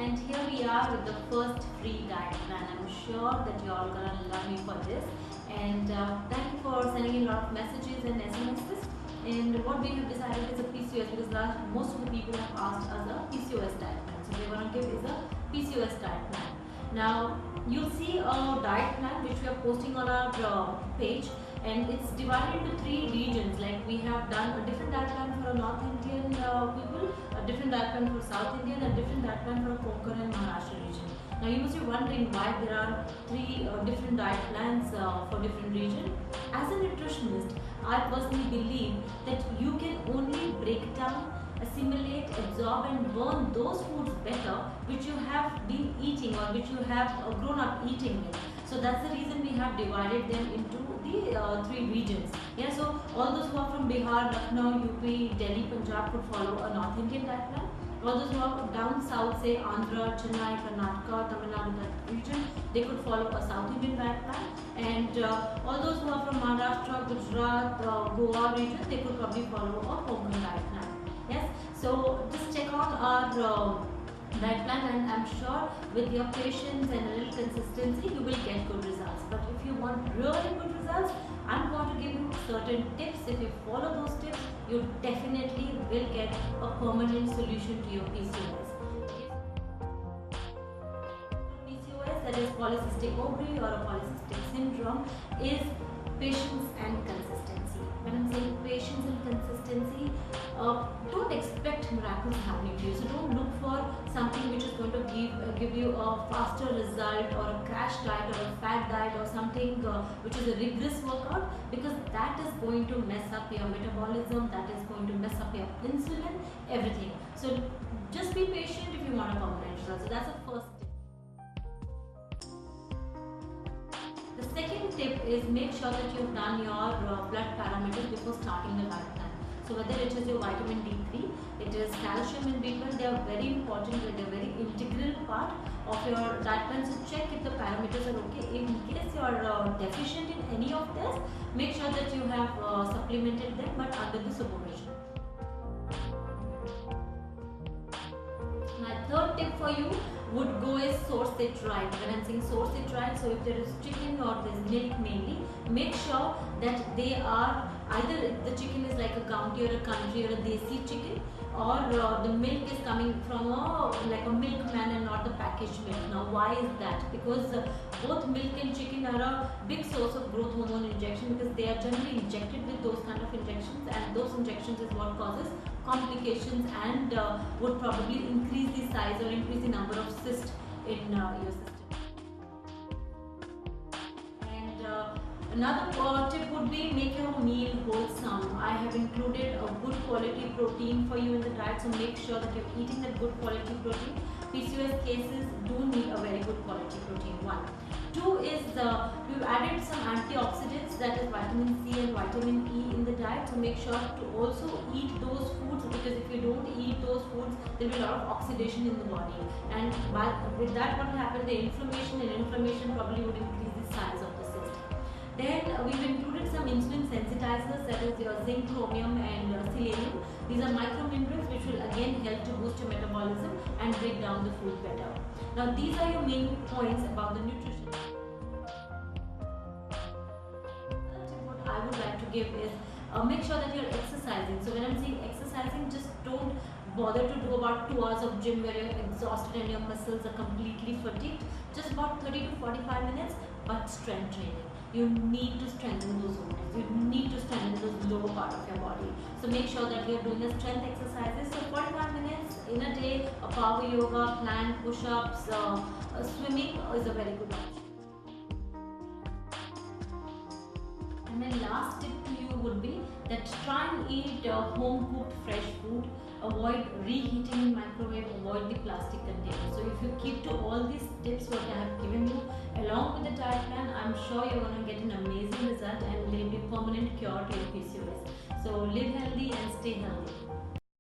and here we are with the first free diet plan. I'm sure that you all gonna love me for this, and thank you for sending in a lot of messages and SMSs. And what we have decided is a PCOS, because most of the people have asked us a PCOS diet plan. So they want to give is a PCOS diet plan. Now you'll see a diet plan which we are posting on our page, and it's divided into 3 regions. Like we have done a different diet plan for a North Indian people, a different diet plan for South Indian, and a different diet plan for Konkan and Maharashtra region. Now you must be wondering why there are 3 different diet plans for different regions. As a nutritionist, I personally believe that you can only break down, assimilate, absorb and burn those foods better which you have been eating or which you have grown up eating with. So that's the reason we have divided them into the 3 regions. Yeah, so all those who are from Bihar, Lucknow, UP, Delhi, Punjab could follow a North Indian diet plan. All those who are down south, say Andhra, Chennai, Karnataka, Tamil Nadu, that region, they could follow a South Indian diet plan. And all those who are from Maharashtra, Gujarat, Goa region, they could probably follow a Konkan diet plan. Yes, so just check out our diet plan, and I'm sure with your patience and a little consistency you will get good results. But if you want really good results, I'm going to give you certain tips. If you follow those tips, you definitely will get a permanent solution to your PCOS. PCOS, that is polycystic ovary or a polycystic syndrome, is patience and consistency. When I'm saying patience and consistency, don't expect miracles happening to you. So don't look for something which is going to give you a faster result, or a crash diet, or a fat diet, or something which is a rigorous workout, because that is going to mess up your metabolism, that is going to mess up your insulin, everything. So just be patient if you want a permanent result. So that's the first tip. The second tip is make sure that you've done your blood parameters before starting the diet plan. So whether it is your vitamin D3, it is calcium and B12, they are very important, they are very integral part of your diet plan. So check if the parameters are okay. In case you are deficient in any of this, make sure that you have supplemented them, but under the supervision. My third tip for you would go is source it right. When I'm saying source it right, so if there is chicken or there is milk mainly, make sure that they are either the chicken is like a county or a country or a desi chicken, or the milk is coming from like a milkman and not the packaged milk. Now why is that? Because both milk and chicken are a big source of growth hormone injection, because they are generally injected with those kind of injections, and those injections is what causes complications and would probably increase the size or increase the number of cysts in your system. Another tip would be make your meal wholesome. I have included a good quality protein for you in the diet, so make sure that you're eating that good quality protein. PCOS cases do need a very good quality protein. 1. 2 is we've added some antioxidants, that is vitamin C and vitamin E in the diet, so make sure to also eat those foods, because if you don't eat those foods, there will be a lot of oxidation in the body, and with that what will happen, the inflammation probably would increase the size of the cyst. Then we've included some insulin sensitizers, that is your zinc, chromium and selenium. These are microminerals which will again help to boost your metabolism and break down the food better. Now these are your main points about the nutrition. What I would like to give is make sure that you're exercising. So when I'm saying exercising, just don't bother to do about 2 hours of gym where you're exhausted and your muscles are completely fatigued. Just about 30 to 45 minutes, but strength training. You need to strengthen those muscles. You need to strengthen those lower part of your body. So make sure that you're doing the strength exercises. So 45 minutes in a day, a power yoga, plank, push-ups, swimming is a very good option. And my last tip to you would be that try and eat home-cooked fresh food. Avoid reheating in microwave, avoid the plastic containers. So if you keep to all these tips what I have given you along with the diet plan, I'm sure you're going to get an amazing result and there will be permanent cure to your PCOS. So live healthy and stay healthy.